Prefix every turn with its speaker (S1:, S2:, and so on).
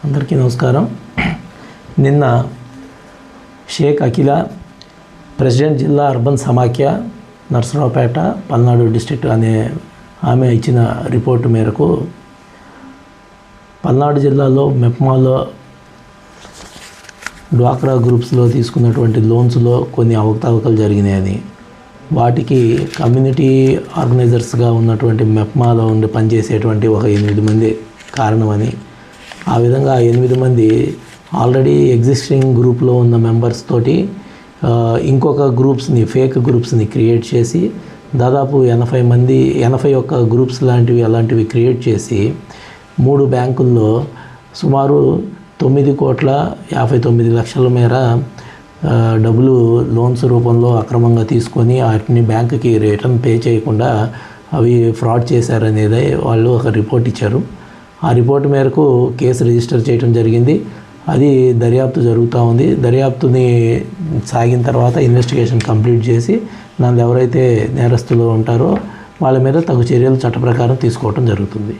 S1: అందరికీ నమస్కారం. నిన్న షేక్ అఖిల, ప్రెసిడెంట్ జిల్లా అర్బన్ సమాఖ్య, నర్సరావుపేట, పల్నాడు డిస్ట్రిక్ట్ అనే ఆమె ఇచ్చిన రిపోర్టు మేరకు పల్నాడు జిల్లాలో మెప్మాలో డ్వాక్రా గ్రూప్స్లో తీసుకున్నటువంటి లోన్స్లో కొన్ని అవకతవకలు జరిగినాయని, వాటికి కమ్యూనిటీ ఆర్గనైజర్స్గా ఉన్నటువంటి మెప్మాలో ఉండి పనిచేసేటువంటి ఒక 8 మంది కారణమని, ఆ విధంగా 8 మంది ఆల్రెడీ ఎగ్జిస్టింగ్ గ్రూప్లో ఉన్న మెంబర్స్ తోటి ఇంకొక గ్రూప్స్ని, ఫేక్ గ్రూప్స్ని క్రియేట్ చేసి దాదాపు 81 గ్రూప్స్ అలాంటివి క్రియేట్ చేసి 3 బ్యాంకుల్లో సుమారు 9,59,00,000 మేర డబ్బులు లోన్స్ రూపంలో అక్రమంగా తీసుకొని వాటిని బ్యాంకుకి రిటర్న్ పే చేయకుండా అవి ఫ్రాడ్ చేశారనేది వాళ్ళు ఒక రిపోర్ట్ ఇచ్చారు. ఆ రిపోర్ట్ మేరకు కేసు రిజిస్టర్ చేయడం జరిగింది. అది దర్యాప్తు జరుగుతూ ఉంది. దర్యాప్తుని సాగిన తర్వాత ఇన్వెస్టిగేషన్ కంప్లీట్ చేసి దానిలో ఎవరైతే నేరస్తులు ఉంటారో వాళ్ళ మీద తగు చర్యలు చట్ట ప్రకారం తీసుకోవడం జరుగుతుంది.